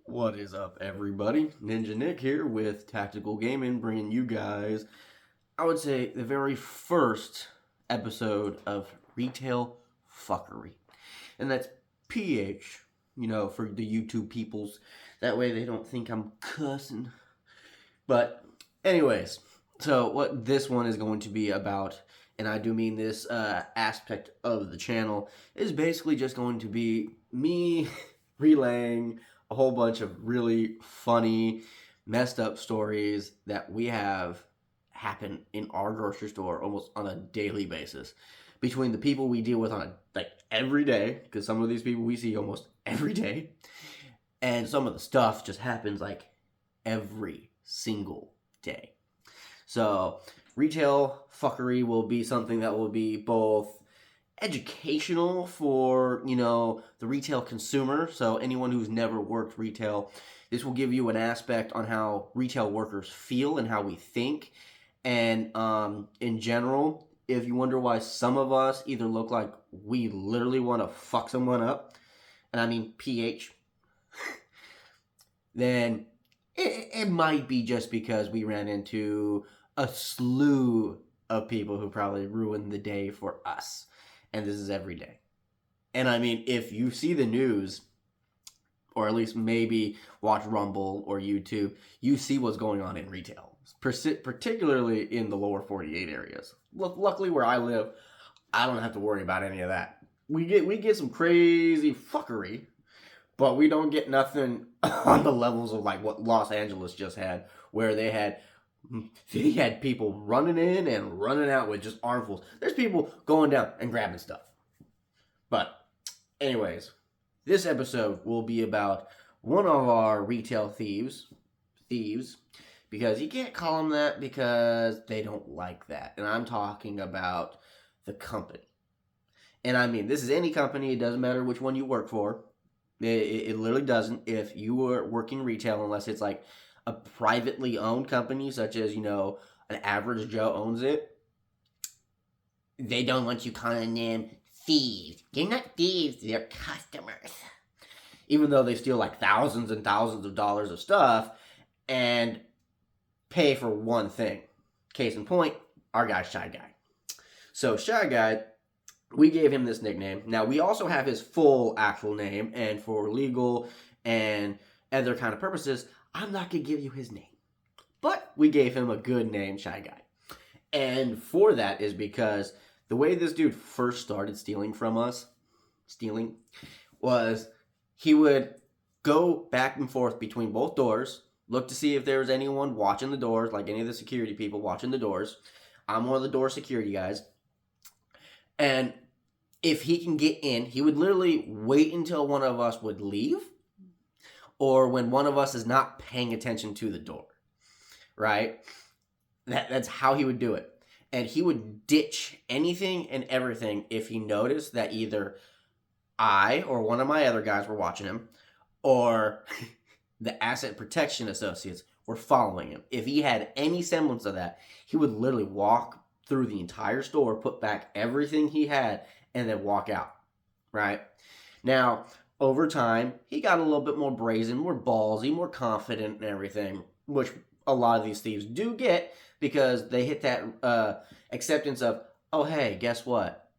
What is up, everybody? Ninja Nick here with Tactical Gaming, bringing you guys, I would say, the very first episode of Retail Fuckery. And that's PH, for the YouTube peoples. That way they don't think I'm cussing. But, anyways, so what this one is going to be about, and I do mean this aspect of the channel, is basically just going to be me relaying a whole bunch of really funny, messed up stories that we have happen in our grocery store almost on a daily basis. Between the people we deal with on every day, because some of these people we see almost every day, and some of the stuff just happens every single day. So retail fuckery will be something that will be both educational for, the retail consumer. So anyone who's never worked retail, this will give you an aspect on how retail workers feel and how we think. And in general, if you wonder why some of us either look like we literally want to fuck someone up, and I mean PH, then it might be just because we ran into a slew of people who probably ruined the day for us. And this is every day. And I mean, if you see the news, or at least maybe watch Rumble or YouTube, you see what's going on in retail, particularly in the lower 48 areas. Luckily, where I live, I don't have to worry about any of that. We get some crazy fuckery, but we don't get nothing on the levels of what Los Angeles just had, where they had people running in and running out with just armfuls. There's people going down and grabbing stuff. But anyways, this episode will be about one of our retail thieves, because you can't call them that because they don't like that. And I'm talking about the company. And I mean, this is any company. It doesn't matter which one you work for. It literally doesn't. If you are working retail, unless it's a privately owned company, such as, an average Joe owns it, they don't want you calling them thieves. They're not thieves, they're customers. Even though they steal thousands and thousands of dollars of stuff and pay for one thing. Case in point, our guy Shy Guy. So Shy Guy, we gave him this nickname. Now, we also have his full actual name, and for legal and other kind of purposes, I'm not going to give you his name. But we gave him a good name, Shy Guy. And for that is because the way this dude first started stealing from us, was he would go back and forth between both doors, look to see if there was anyone watching the doors, like any of the security people watching the doors. I'm one of the door security guys. And if he can get in, he would literally wait until one of us would leave, or when one of us is not paying attention to the door, right? That's how he would do it. And he would ditch anything and everything if he noticed that either I or one of my other guys were watching him, or the asset protection associates were following him. If he had any semblance of that, he would literally walk through the entire store, put back everything he had, and then walk out, right? Now, over time, he got a little bit more brazen, more ballsy, more confident and everything, which a lot of these thieves do get because they hit that acceptance of, oh, hey, guess what?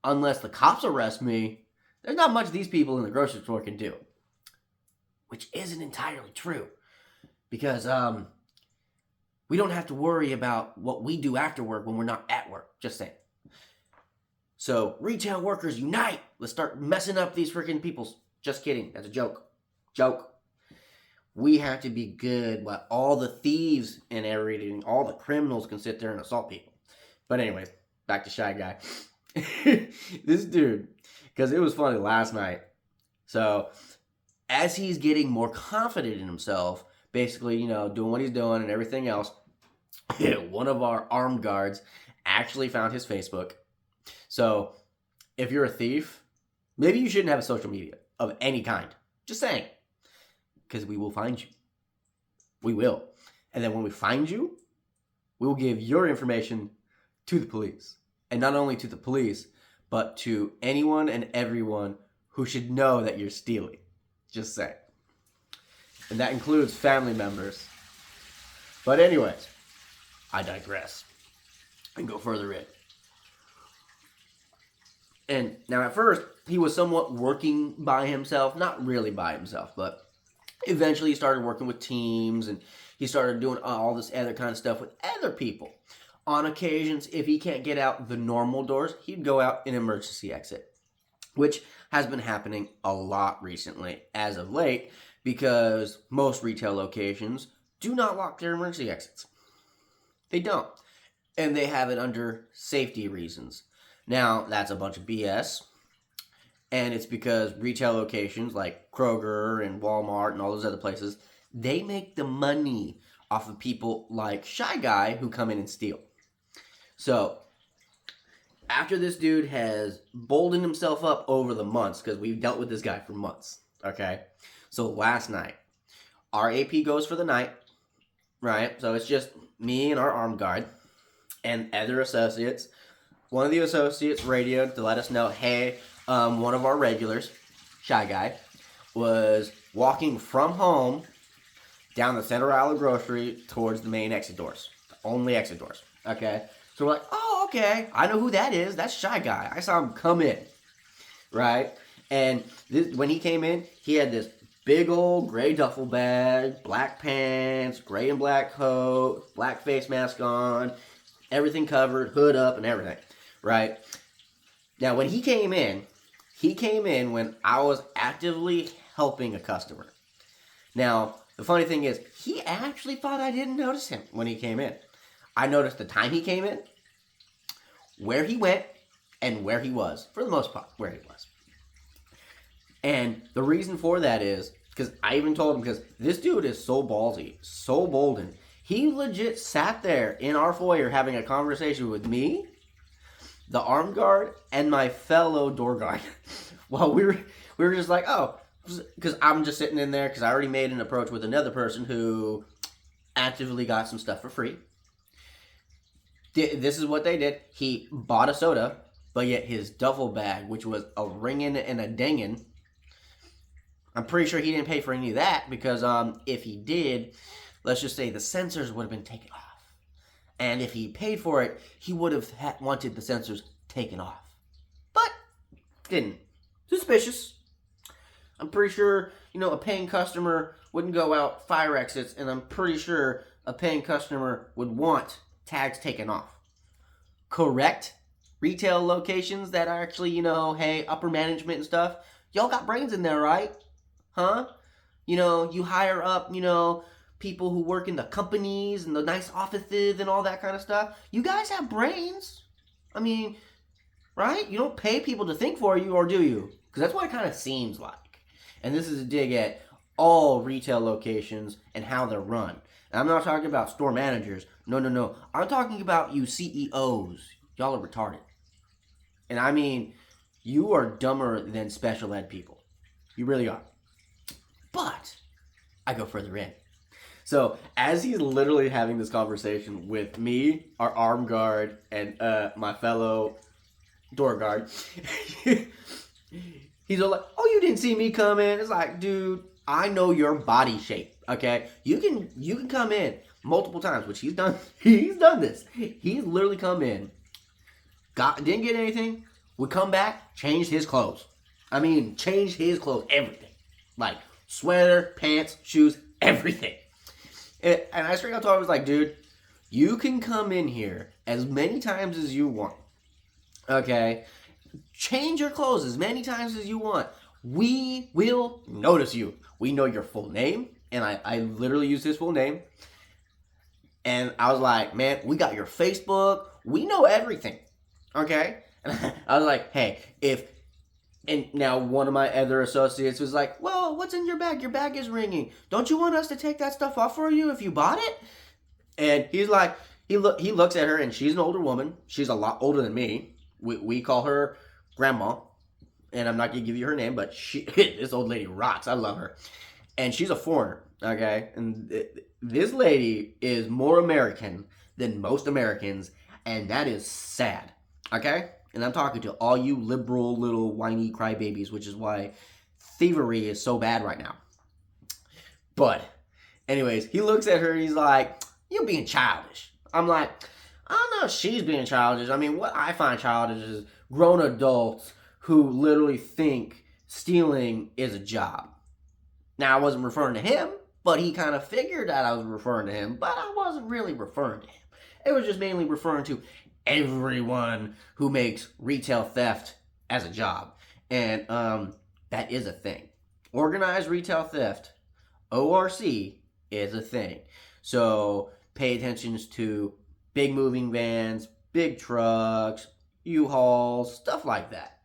Unless the cops arrest me, there's not much these people in the grocery store can do. Which isn't entirely true. Because we don't have to worry about what we do after work when we're not at work. Just saying. So, retail workers unite! Let's start messing up these freaking peoples. Just kidding. That's a joke. Joke. We have to be good while all the thieves and everything, all the criminals can sit there and assault people. But anyways, back to Shy Guy. This dude, because it was funny last night. So, as he's getting more confident in himself, basically, doing what he's doing and everything else, one of our armed guards actually found his Facebook. So, if you're a thief, maybe you shouldn't have a social media of any kind. Just saying. Because we will find you. We will. And then when we find you, we will give your information to the police. And not only to the police, but to anyone and everyone who should know that you're stealing. Just saying. And that includes family members. But anyways, I digress and go further in. And now at first, he was somewhat working by himself. Not really by himself, but eventually he started working with teams and he started doing all this other kind of stuff with other people. On occasions, if he can't get out the normal doors, he'd go out an emergency exit, which has been happening a lot recently as of late because most retail locations do not lock their emergency exits. They don't. And they have it under safety reasons. Now, that's a bunch of BS. And it's because retail locations like Kroger and Walmart and all those other places, they make the money off of people like Shy Guy who come in and steal. So, after this dude has boldened himself up over the months, because we've dealt with this guy for months, okay? So, last night, our AP goes for the night, right? So, it's just me and our armed guard and other associates. One of the associates radioed to let us know, hey, one of our regulars, Shy Guy, was walking from home down the center aisle of grocery towards the main exit doors. The only exit doors, okay? So we're like, oh, okay, I know who that is. That's Shy Guy. I saw him come in, right? And when he came in, he had this big old gray duffel bag, black pants, gray and black coat, black face mask on, everything covered, hood up and everything, right? Now, when he came in when I was actively helping a customer. Now, the funny thing is, he actually thought I didn't notice him when he came in. I noticed the time he came in, where he went, and where he was. For the most part, where he was. And the reason for that is, because I even told him, because this dude is so ballsy, so bolden. He legit sat there in our foyer having a conversation with me, the armed guard, and my fellow door guard. Well, we were just like, oh, because I'm just sitting in there because I already made an approach with another person who actively got some stuff for free. This is what they did. He bought a soda, but yet his duffel bag, which was a ringing and a dinging, I'm pretty sure he didn't pay for any of that because if he did, let's just say the sensors would have been taken off. And if he paid for it, he would have wanted the sensors taken off. But didn't. Suspicious. I'm pretty sure, a paying customer wouldn't go out fire exits, and I'm pretty sure a paying customer would want tags taken off. Correct? Retail locations that are actually, hey, upper management and stuff, y'all got brains in there, right? Huh? You hire up, people who work in the companies and the nice offices and all that kind of stuff. You guys have brains. I mean, right? You don't pay people to think for you, or do you? Because that's what it kind of seems like. And this is a dig at all retail locations and how they're run. And I'm not talking about store managers. No. I'm talking about you CEOs. Y'all are retarded. And I mean, you are dumber than special ed people. You really are. But I go further in. So, as he's literally having this conversation with me, our armed guard, and my fellow door guard, he's all like, oh, you didn't see me come in? It's like, dude, I know your body shape, okay? You can come in multiple times, which he's done. He's done this. He's literally come in, didn't get anything, would come back, changed his clothes. I mean, changed his clothes, everything. Like, sweater, pants, shoes, everything. And I straight up told him, I was like, dude, you can come in here as many times as you want. Okay? Change your clothes as many times as you want. We will notice you. We know your full name. And I literally used his full name. And I was like, man, we got your Facebook. We know everything. Okay? And I was like, hey, and now one of my other associates was like, well, what's in your bag? Your bag is ringing. Don't you want us to take that stuff off for you if you bought it? And he's like, he looks at her, and she's an older woman. She's a lot older than me. We call her Grandma. And I'm not going to give you her name, but this old lady rocks. I love her. And she's a foreigner, okay? And this lady is more American than most Americans, and that is sad, okay? And I'm talking to all you liberal little whiny crybabies, which is why thievery is so bad right now. But anyways, he looks at her and he's like, "You're being childish." I'm like, I don't know if she's being childish. I mean, what I find childish is grown adults who literally think stealing is a job. Now, I wasn't referring to him, but he kind of figured that I was referring to him, but I wasn't really referring to him. It was just mainly referring to everyone who makes retail theft as a job. And that is a thing. Organized retail theft, ORC, is a thing. So pay attention to big moving vans, big trucks, U-Hauls, stuff like that.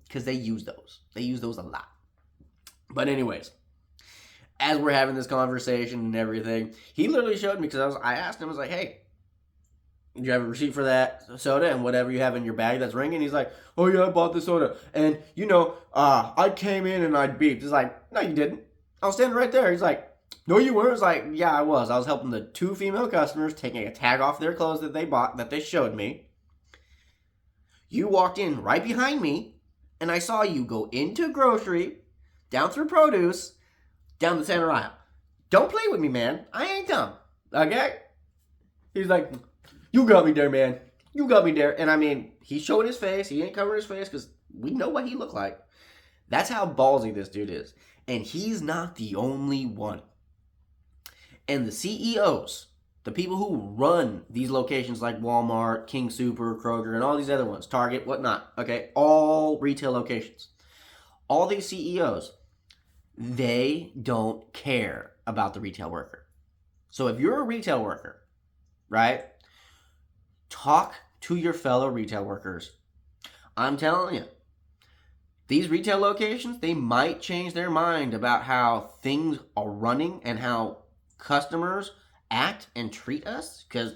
Because they use those. They use those a lot. But anyways, as we're having this conversation and everything, he literally showed me, because I asked him, I was like, "Hey, do you have a receipt for that soda and whatever you have in your bag that's ringing?" He's like, "Oh yeah, I bought the soda. And I came in and I beeped." He's like, "No, you didn't. I was standing right there." He's like, "No, you weren't." It's like, "Yeah, I was. I was helping the 2 female customers taking a tag off their clothes that they bought, that they showed me. You walked in right behind me, and I saw you go into grocery, down through produce, down the center aisle. Don't play with me, man. I ain't dumb. Okay?" He's like, "You got me there, man. You got me there." And I mean, he showed his face. He ain't covering his face because we know what he looked like. That's how ballsy this dude is. And he's not the only one. And the CEOs, the people who run these locations like Walmart, King Super, Kroger, and all these other ones, Target, whatnot, okay, all retail locations, all these CEOs, they don't care about the retail worker. So if you're a retail worker, right, talk to your fellow retail workers. I'm telling you, these retail locations, they might change their mind about how things are running and how customers act and treat us, because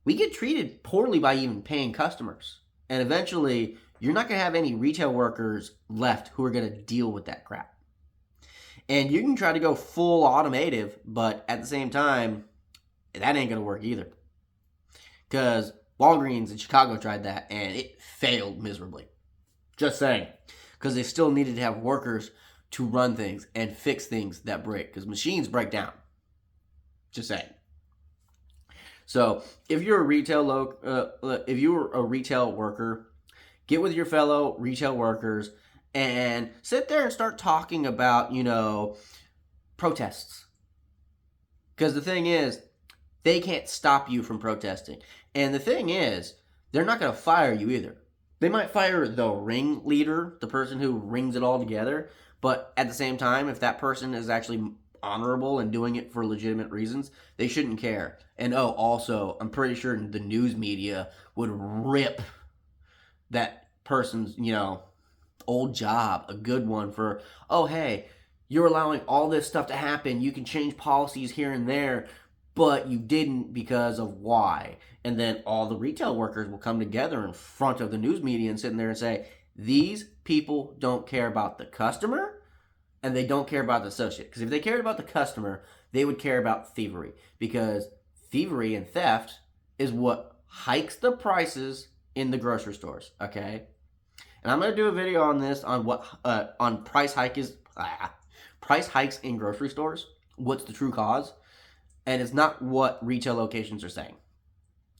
we get treated poorly by even paying customers. And eventually, you're not going to have any retail workers left who are going to deal with that crap. And you can try to go full automative, but at the same time, that ain't going to work either. Because Walgreens in Chicago tried that, and it failed miserably. Just saying. Because they still needed to have workers to run things and fix things that break. Because machines break down. Just saying. So, if you're a retail worker, get with your fellow retail workers and sit there and start talking about, protests. Because the thing is, they can't stop you from protesting. And the thing is, they're not going to fire you either. They might fire the ringleader, the person who rings it all together. But at the same time, if that person is actually honorable and doing it for legitimate reasons, they shouldn't care. And also, I'm pretty sure the news media would rip that person's, old job, a good one, for, "Oh, hey, you're allowing all this stuff to happen. You can change policies here and there, but you didn't because of why." And then all the retail workers will come together in front of the news media and sit in there and say, "These people don't care about the customer, and they don't care about the associate." Because if they cared about the customer, they would care about thievery. Because thievery and theft is what hikes the prices in the grocery stores, okay? And I'm going to do a video on this, on what on price hikes in grocery stores, what's the true cause. And it's not what retail locations are saying.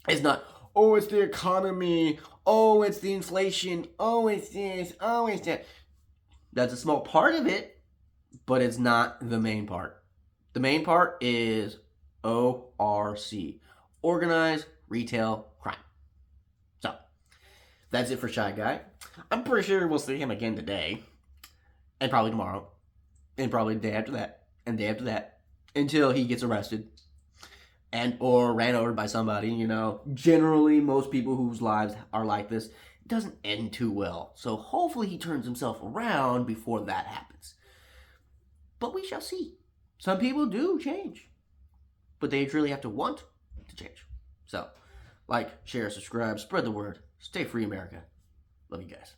It's not, "Oh, it's the economy. Oh, it's the inflation. Oh, it's this. Oh, it's that." That's a small part of it, but it's not the main part. The main part is ORC, organized retail crime. So, that's it for Shy Guy. I'm pretty sure we'll see him again today, and probably tomorrow, and probably the day after that, and the day after that, until he gets arrested and or ran over by somebody. Generally most people whose lives are like this, it doesn't end too well. So hopefully he turns himself around before that happens. But we shall see. Some people do change, but they truly have to want to change. So, like, share, subscribe, spread the word. Stay free, America. Love you guys.